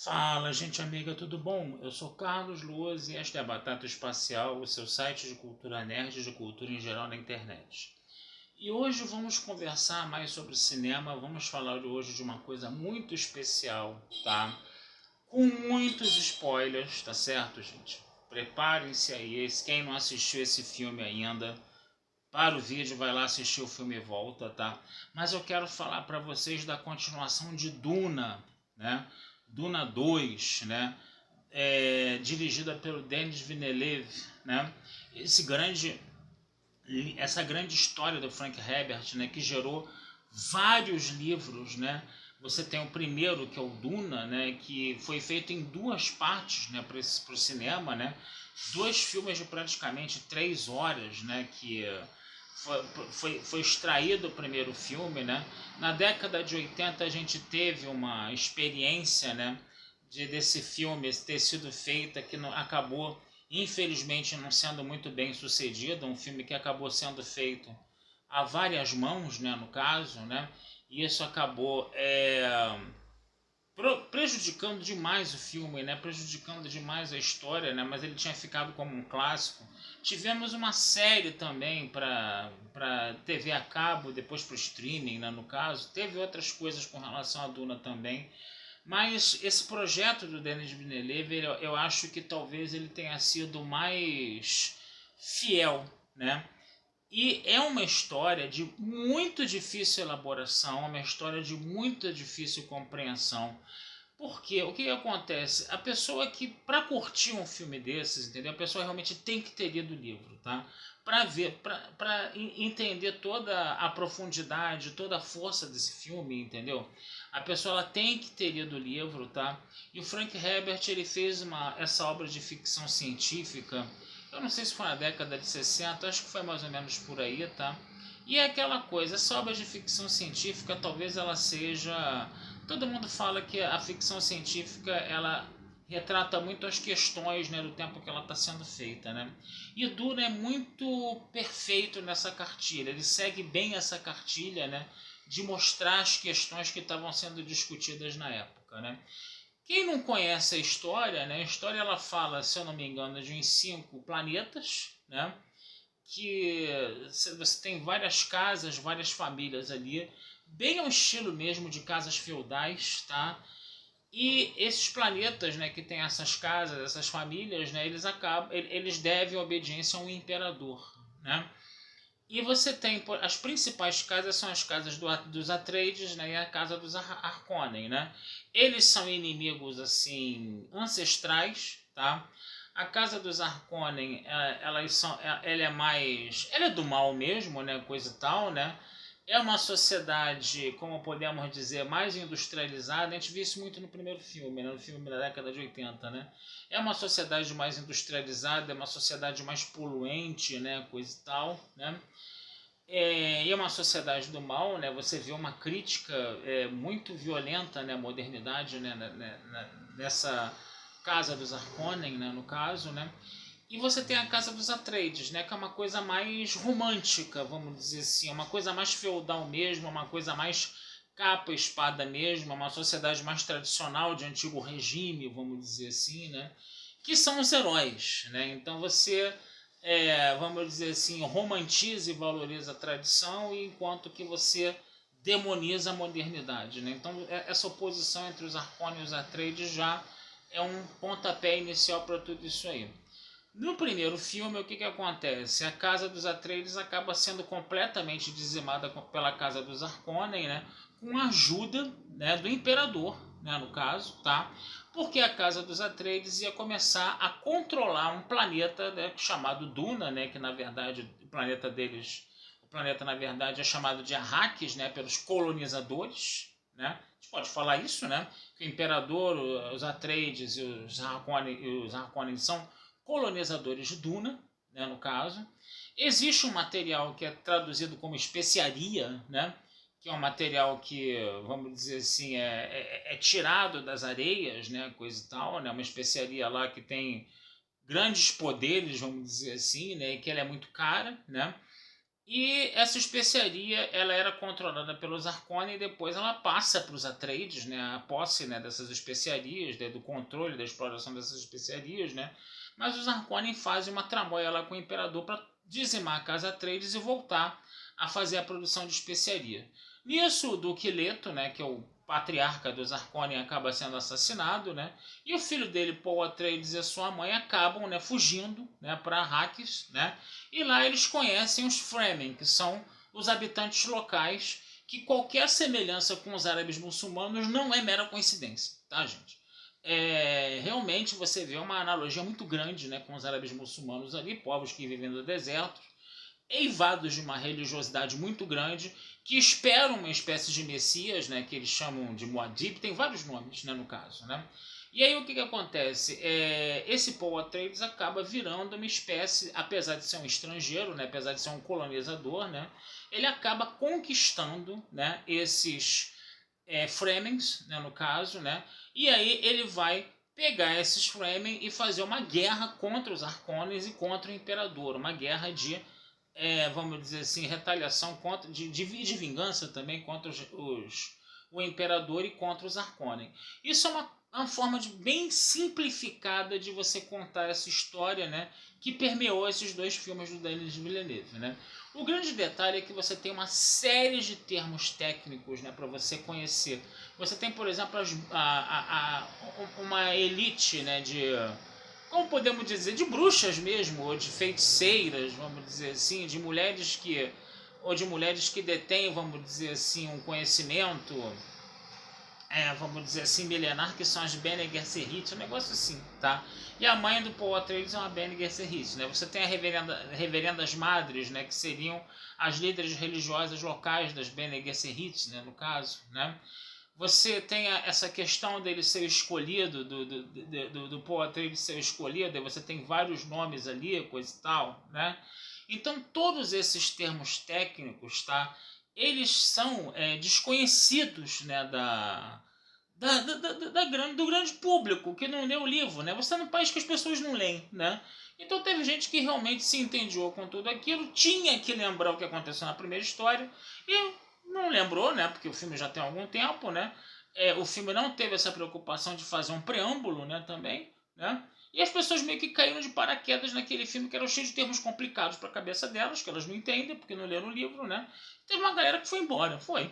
Fala, gente amiga, tudo bom? Eu sou Carlos Luas e esta é a Batata Espacial, o seu site de cultura nerd e de cultura em geral na internet. E hoje vamos conversar mais sobre cinema, vamos falar hoje de uma coisa muito especial, tá? Com muitos spoilers, tá certo, gente? Preparem-se aí, quem não assistiu esse filme ainda, para o vídeo, vai lá assistir o filme e volta, tá? Mas eu quero falar para vocês da continuação de Duna, né? Duna 2, né? Dirigida pelo Denis Villeneuve, né? Esse grande, essa grande história do Frank Herbert, né? Que gerou vários livros, né? Você tem o primeiro, que é o Duna, né? Que foi feito em duas partes, né? Para o cinema, né? Dois filmes de praticamente 3 horas, né? Que foi extraído o primeiro filme, né? Na década de 80 a gente teve uma experiência, né? Desse filme ter sido feita que não, acabou, infelizmente, não sendo muito bem sucedido. Um filme que acabou sendo feito a várias mãos, né? No caso, né? E isso acabou prejudicando demais o filme, né? Prejudicando demais a história, né? Mas ele tinha ficado como um clássico. Tivemos uma série também para TV a cabo, depois para o streaming, né? No caso. Teve outras coisas com relação à Duna também. Mas esse projeto do Denis Villeneuve, eu acho que talvez ele tenha sido mais fiel, né? E é uma história de muito difícil elaboração, uma história de muita difícil compreensão. Porque o que acontece? A pessoa que, para curtir um filme desses, entendeu? A pessoa realmente tem que ter lido o livro, tá? Para ver, para entender toda a profundidade, toda a força desse filme, entendeu? A pessoa ela tem que ter lido o livro, tá? E o Frank Herbert ele fez essa obra de ficção científica. Eu não sei se foi na década de 60, acho que foi mais ou menos por aí, tá? E é aquela coisa, essa obra de ficção científica talvez ela seja. Todo mundo fala que a ficção científica ela retrata muito as questões, né, do tempo que ela está sendo feita, né? E o Duna é muito perfeito nessa cartilha. Ele segue bem essa cartilha, né, de mostrar as questões que estavam sendo discutidas na época, né? Quem não conhece a história, né? A história ela fala, se eu não me engano, de uns 5 planetas, né? Que você tem várias casas, várias famílias ali, bem ao estilo mesmo de casas feudais, tá? E esses planetas, né, que tem essas casas, essas famílias, né, eles devem obediência a um imperador, né? E você tem as principais casas são as casas dos Atreides, né, e a casa dos Harkonnen, né? Eles são inimigos assim ancestrais, tá? A casa dos Harkonnen, ela é do mal mesmo, né, coisa e tal, né? É uma sociedade, como podemos dizer, mais industrializada. A gente viu isso muito no primeiro filme, né? No filme da década de 80, né? É uma sociedade mais industrializada, é uma sociedade mais poluente, né? Coisa e tal, né? E é uma sociedade do mal, né? Você vê uma crítica muito violenta, né? À modernidade, né? Nessa casa dos Harkonnen, né? No caso, né? E você tem a casa dos Atreides, né? Que é uma coisa mais romântica, vamos dizer assim, uma coisa mais feudal mesmo, uma coisa mais capa e espada mesmo, uma sociedade mais tradicional de antigo regime, vamos dizer assim, né? Que são os heróis, né? Então você vamos dizer assim, romantiza e valoriza a tradição, enquanto que você demoniza a modernidade, né? Então essa oposição entre os Harkonnen e os Atreides já é um pontapé inicial para tudo isso aí. No primeiro filme, o que, que acontece? A casa dos Atreides acaba sendo completamente dizimada pela casa dos Harkonnen, né? Com a ajuda, né, do imperador, né, no caso, tá? Porque a casa dos Atreides ia começar a controlar um planeta, né, chamado Duna, né? Que na verdade o planeta deles, o planeta na verdade é chamado de Arrakis, né? Pelos colonizadores, né? A gente pode falar isso, né? Que o imperador, os Atreides e os Harkonnen são colonizadores de Duna, né, no caso. Existe um material que é traduzido como especiaria, né, que é um material que, vamos dizer assim, é tirado das areias, né, coisa e tal, né, uma especiaria lá que tem grandes poderes, vamos dizer assim, né, e que ela é muito cara, né. E essa especiaria ela era controlada pelos Harkonnen e depois ela passa para os Atreides, né, a posse, né, dessas especiarias, né, do controle da exploração dessas especiarias, né. Mas os Harkonnen fazem uma tramóia lá com o Imperador para dizimar a casa Atreides e voltar a fazer a produção de especiaria. Nisso, o Duque Leto, né, que é o patriarca dos Harkonnen, acaba sendo assassinado, né, e o filho dele, Paul Atreides, e a sua mãe acabam, né, fugindo, né, para Arrakis, né, e lá eles conhecem os Fremen, que são os habitantes locais, que qualquer semelhança com os árabes muçulmanos não é mera coincidência, tá, gente? Realmente você vê uma analogia muito grande, né, com os árabes muçulmanos ali, povos que vivem no deserto, eivados de uma religiosidade muito grande, que esperam uma espécie de Messias, né, que eles chamam de Muad'Dib, tem vários nomes, né, no caso, né? E aí o que acontece? Esse Paul Atreides acaba virando uma espécie, apesar de ser um estrangeiro, né, apesar de ser um colonizador, né, ele acaba conquistando, né, esses Fremens, né, no caso, né, e aí ele vai pegar esses Fremen e fazer uma guerra contra os Harkonnens e contra o Imperador, uma guerra de vamos dizer assim, retaliação contra, de vingança também contra o Imperador e contra os Harkonnen. Isso é uma forma bem simplificada de você contar essa história, né, que permeou esses dois filmes do Denis Villeneuve, né. O grande detalhe é que você tem uma série de termos técnicos, né, para você conhecer. Você tem, por exemplo, uma elite, né, de, como podemos dizer, de bruxas mesmo, ou de feiticeiras, vamos dizer assim, de mulheres que detêm, vamos dizer assim, um conhecimento, vamos dizer assim, milenar, que são as Bene Gesserit, um negócio assim, tá? E a mãe do Paul Atreides é uma Bene Gesserit, né? Você tem reverendas madres, né, que seriam as líderes religiosas locais das Bene Gesserit, né, no caso, né? Você tem essa questão dele ser escolhido, do Paul Atreides ser escolhido, e você tem vários nomes ali, coisa e tal, né? Então, todos esses termos técnicos, tá? Eles são desconhecidos, né, do grande público que não lê o livro, né? Você está num país que as pessoas não leem, né? Então teve gente que realmente se entediou com tudo aquilo, tinha que lembrar o que aconteceu na primeira história e não lembrou, né? Porque o filme já tem algum tempo, né? O filme não teve essa preocupação de fazer um preâmbulo, né? Também, né? E as pessoas meio que caíram de paraquedas naquele filme que era cheio de termos complicados para a cabeça delas, que elas não entendem porque não leram o livro, né? Teve uma galera que foi embora, foi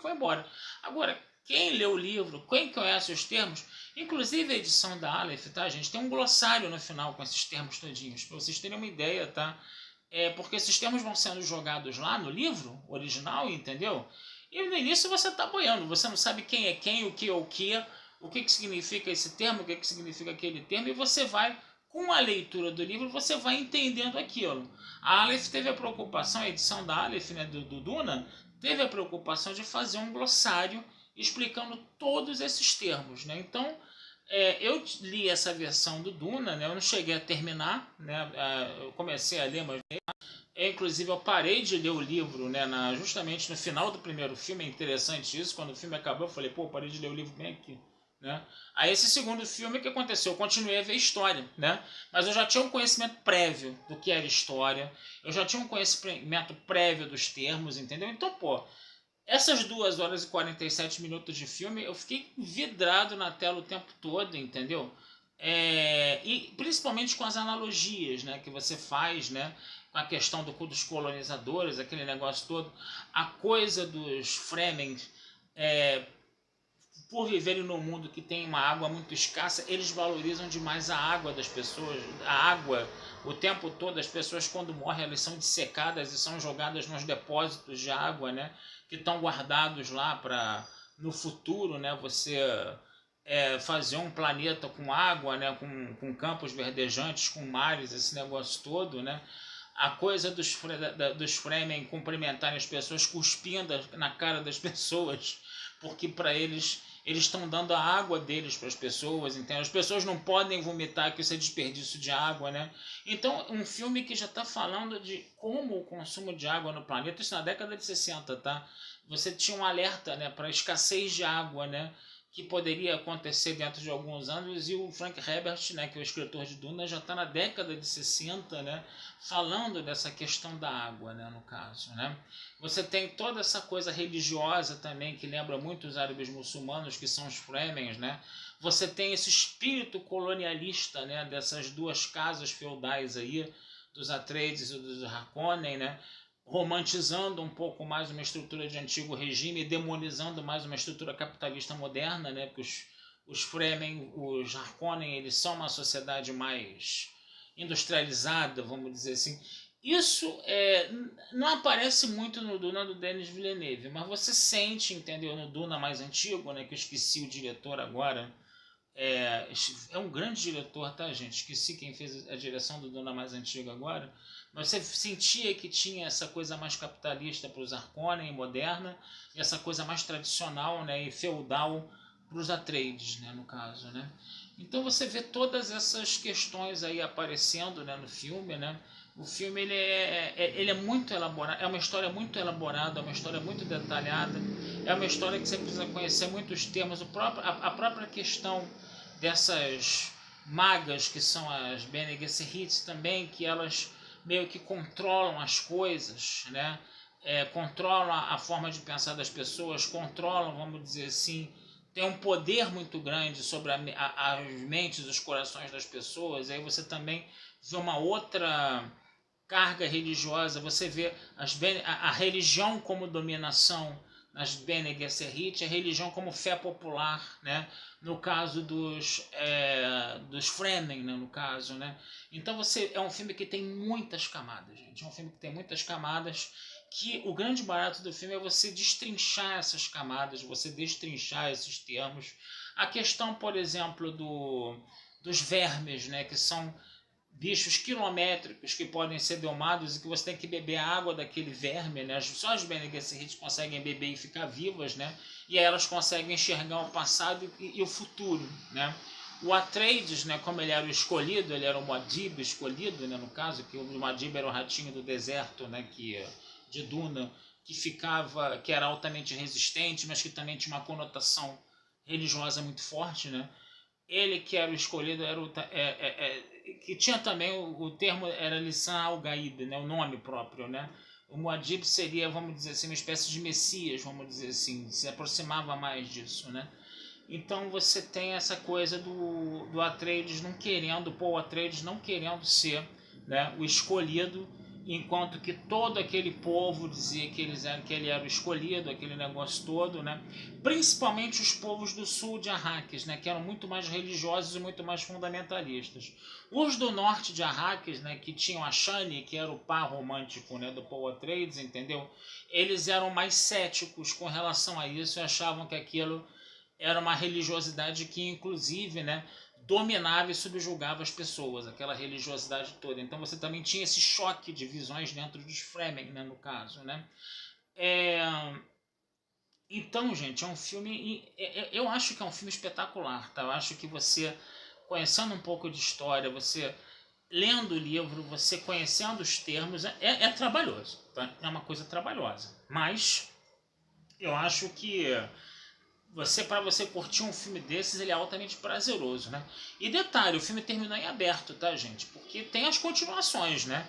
embora. Agora, quem lê o livro, quem conhece os termos, inclusive a edição da Aleph, tá, gente? Tem um glossário no final com esses termos todinhos, para vocês terem uma ideia, tá? Porque esses termos vão sendo jogados lá no livro original, entendeu? E no início você está boiando, você não sabe quem é quem, o que significa esse termo, o que significa aquele termo, e você vai, com a leitura do livro, você vai entendendo aquilo. A Aleph teve a preocupação, a edição da Aleph, né, do Duna, teve a preocupação de fazer um glossário explicando todos esses termos, né? Então, eu li essa versão do Duna, né? Eu não cheguei a terminar, né? Eu comecei a ler, mas inclusive eu parei de ler o livro, né? Justamente no final do primeiro filme. É interessante isso. Quando o filme acabou, eu falei, pô, parei de ler o livro bem aqui, né? Aí esse segundo filme, o que aconteceu? Eu continuei a ver história, né? Mas eu já tinha um conhecimento prévio do que era história, eu já tinha um conhecimento prévio dos termos, entendeu? Então, pô, essas 2 horas e 47 minutos de filme, eu fiquei vidrado na tela o tempo todo, entendeu? E principalmente com as analogias, né, que você faz, né, com a questão dos colonizadores, aquele negócio todo, a coisa dos Fremen, por viverem num mundo que tem uma água muito escassa, eles valorizam demais a água das pessoas, a água o tempo todo. As pessoas, quando morrem, elas são dissecadas e são jogadas nos depósitos de água, né, que estão guardados lá para no futuro, né, você fazer um planeta com água, né, com campos verdejantes, com mares, esse negócio todo, né. A coisa dos Fremen cumprimentarem as pessoas cuspindo na cara das pessoas, porque para eles estão dando a água deles para as pessoas, entende? As pessoas não podem vomitar, que isso é desperdício de água, né? Então, um filme que já está falando de como o consumo de água no planeta, isso na década de 60, tá? Você tinha um alerta, né, para a escassez de água, né? que poderia acontecer dentro de alguns anos, e o Frank Herbert, né, que é o escritor de Duna, já está na década de 60, né, falando dessa questão da água, né, no caso. Né. Você tem toda essa coisa religiosa também, que lembra muito os árabes muçulmanos, que são os Fremens, né. Você tem esse espírito colonialista, né, dessas duas casas feudais aí, dos Atreides e dos Harkonnen, né, romantizando um pouco mais uma estrutura de antigo regime e demonizando mais uma estrutura capitalista moderna, né? Porque os Fremen, os Harkonnen, eles são uma sociedade mais industrializada, vamos dizer assim. Isso não aparece muito no Duna do Denis Villeneuve, mas você sente, entendeu? No Duna mais antigo, né? Que eu esqueci o diretor agora. É um grande diretor, tá, gente? Esqueci quem fez a direção do Duna mais antigo agora. Mas você sentia que tinha essa coisa mais capitalista para os Harkonnen, moderna, e essa coisa mais tradicional, né, e feudal para os Atreides, né, no caso. Né? Então você vê todas essas questões aí aparecendo, né, no filme. Né? O filme ele é muito elaborado, é uma história muito elaborada, é uma história muito detalhada, é uma história que você precisa conhecer muitos termos, a própria questão dessas magas que são as Bene Gesserit também, que elas meio que controlam as coisas, né? Controlam a forma de pensar das pessoas, controlam, vamos dizer assim, tem um poder muito grande sobre as mentes, os corações das pessoas. Aí você também vê uma outra carga religiosa, você vê a religião como dominação nas Bene Gesserit, a religião como fé popular, né? No caso dos Fremen, né? No caso, né? Então é um filme que tem muitas camadas, gente. É um filme que tem muitas camadas, que o grande barato do filme é você destrinchar essas camadas, você destrinchar esses termos. A questão, por exemplo, dos vermes, né? Que são bichos quilométricos que podem ser domados e que você tem que beber a água daquele verme, né? Só as Bene Gesserit conseguem beber e ficar vivas, né? E aí elas conseguem enxergar o passado e o futuro, né? O Atreides, né, como ele era o escolhido, ele era o Muad'Dib escolhido, né, no caso, que o Muad'Dib era o ratinho do deserto, né, de Duna, que era altamente resistente, mas que também tinha uma conotação religiosa muito forte, né? Ele que era o escolhido era que tinha também o termo era Lisan al-Gaib, né, o nome próprio, né? O Muad'Dib seria, vamos dizer assim, uma espécie de messias, vamos dizer assim, se aproximava mais disso, né? Então você tem essa coisa do Atreides não querendo, Paul Atreides não querendo ser, né, o escolhido, enquanto que todo aquele povo dizia que ele era o escolhido, aquele negócio todo, né? Principalmente os povos do sul de Arrakis, né, que eram muito mais religiosos e muito mais fundamentalistas. Os do norte de Arrakis, né, que tinham a Shani, que era o par romântico, né, do Paul Atreides, entendeu? Eles eram mais céticos com relação a isso e achavam que aquilo era uma religiosidade que, inclusive, né, dominava e subjugava as pessoas, aquela religiosidade toda. Então você também tinha esse choque de visões dentro dos Fremen, né, no caso, né? Então, gente, é um filme... Eu acho que é um filme espetacular, tá? Eu acho que você, conhecendo um pouco de história, você lendo o livro, você conhecendo os termos, é trabalhoso, tá? É uma coisa trabalhosa. Mas eu acho que para você curtir um filme desses, ele é altamente prazeroso, né? E detalhe, o filme terminou em aberto, tá, gente? Porque tem as continuações, né?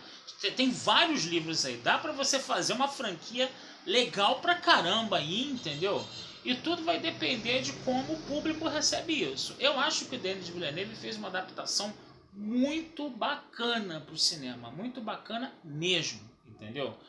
Tem vários livros aí. Dá para você fazer uma franquia legal pra caramba aí, entendeu? E tudo vai depender de como o público recebe isso. Eu acho que o Denis Villeneuve fez uma adaptação muito bacana pro cinema. Muito bacana mesmo, entendeu?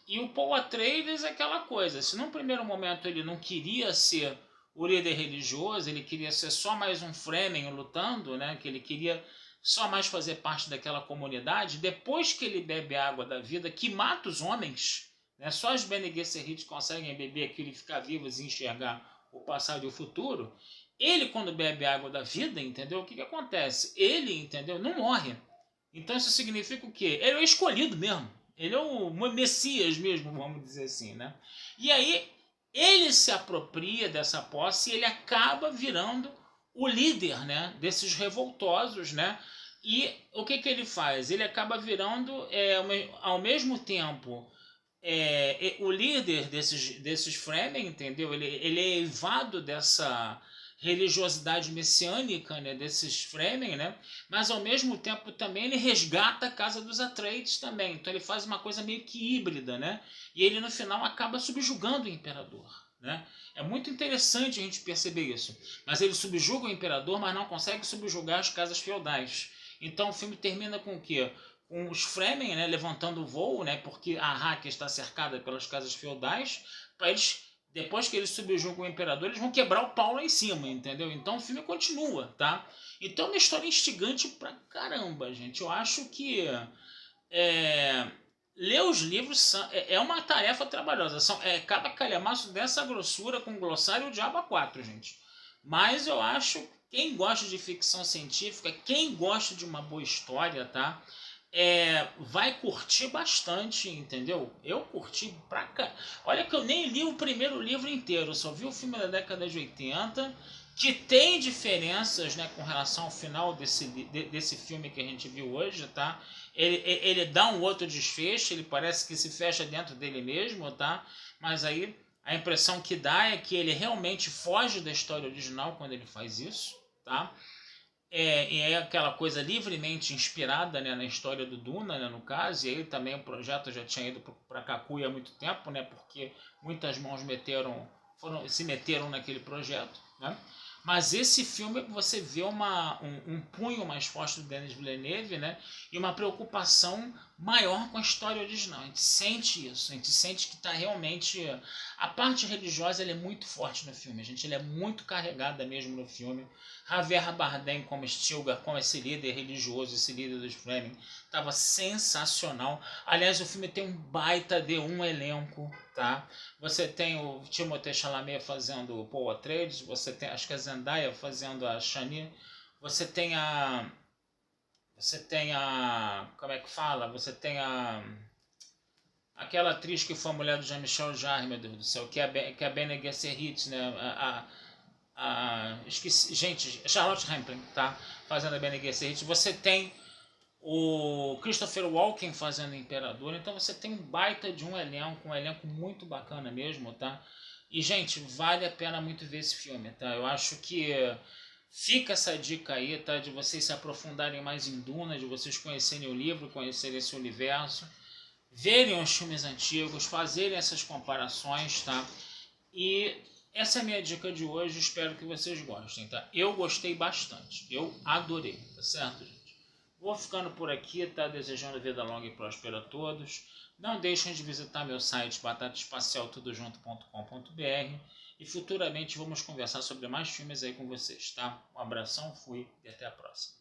E o Paul Atreides é aquela coisa. Se num primeiro momento ele não queria ser o líder religioso, ele queria ser só mais um Fremen lutando, né? Que ele queria só mais fazer parte daquela comunidade. Depois que ele bebe a água da vida, que mata os homens, né? Só as Bene Gesserit conseguem beber aquilo e ficar vivos e enxergar o passado e o futuro. Ele, quando bebe a água da vida, entendeu? O que acontece? Ele, entendeu? Não morre. Então isso significa o quê? Ele é o escolhido mesmo. Ele é o Messias mesmo, vamos dizer assim, né? E aí ele se apropria dessa posse e ele acaba virando o líder, né, desses revoltosos, né? E o que ele faz? Ele acaba virando, ao mesmo tempo, o líder desses Fremen, entendeu? Ele é eivado dessa religiosidade messiânica, né, desses Fremen, né, mas ao mesmo tempo também ele resgata a casa dos Atreides também. Então ele faz uma coisa meio que híbrida, né, e ele no final acaba subjugando o imperador, né. É muito interessante a gente perceber isso. Mas ele subjuga o imperador, mas não consegue subjugar as casas feudais. Então o filme termina com o quê? Com os Fremen, né, levantando o voo, né, porque a Arráquia está cercada pelas casas feudais, para eles, depois que eles subjugam o imperador, eles vão quebrar o pau lá em cima, entendeu? Então o filme continua, tá? Então é uma história instigante pra caramba, gente. Eu acho que ler os livros é uma tarefa trabalhosa. Cada calhamaço dessa grossura com glossário o diabo a quatro, gente. Mas eu acho, quem gosta de ficção científica, quem gosta de uma boa história, tá? Vai curtir bastante, entendeu? Eu curti pra cá. Olha que eu nem li o primeiro livro inteiro, eu só vi o filme da década de 80, que tem diferenças, né, com relação ao final desse filme que a gente viu hoje, tá? Ele dá um outro desfecho, ele parece que se fecha dentro dele mesmo, tá? Mas aí a impressão que dá é que ele realmente foge da história original quando ele faz isso, tá? É aquela coisa livremente inspirada, né, na história do Duna, né, no caso, e aí também o projeto já tinha ido para Kakuya há muito tempo, né, porque muitas mãos se meteram naquele projeto, né? Mas esse filme você vê um punho mais forte do Denis Villeneuve, né, e uma preocupação maior com a história original. A gente sente isso, a gente sente que está realmente... A parte religiosa ela é muito forte no filme, gente, ela é muito carregada mesmo no filme. Javier Bardem como Stilgar, como esse líder religioso, esse líder dos Fremen, estava sensacional. Aliás, o filme tem um baita de um elenco, tá? Você tem o Timothée Chalamet fazendo o Paul Atreides, você tem, acho que a Zendaya fazendo a Shani, você tem a... como é que fala? Você tem aquela atriz que foi a mulher do Jean-Michel Jarre, meu Deus do céu, que é a Bene Gesserit, né? Esqueci, gente, Charlotte Rampling, tá? Fazendo a Bene Gesserit. Você tem o Christopher Walken fazendo o Imperador. Então você tem um baita de um elenco muito bacana mesmo, tá? E, gente, vale a pena muito ver esse filme, tá? Eu acho que fica essa dica aí, tá? De vocês se aprofundarem mais em Duna, de vocês conhecerem o livro, conhecerem esse universo, verem os filmes antigos, fazerem essas comparações, tá? E essa é a minha dica de hoje, espero que vocês gostem, tá? Eu gostei bastante, eu adorei, tá certo, gente? Vou ficando por aqui, tá? Desejando vida longa e próspera a todos. Não deixem de visitar meu site batataespacialtudojunto.com.br e futuramente vamos conversar sobre mais filmes aí com vocês, tá? Um abração, fui e até a próxima.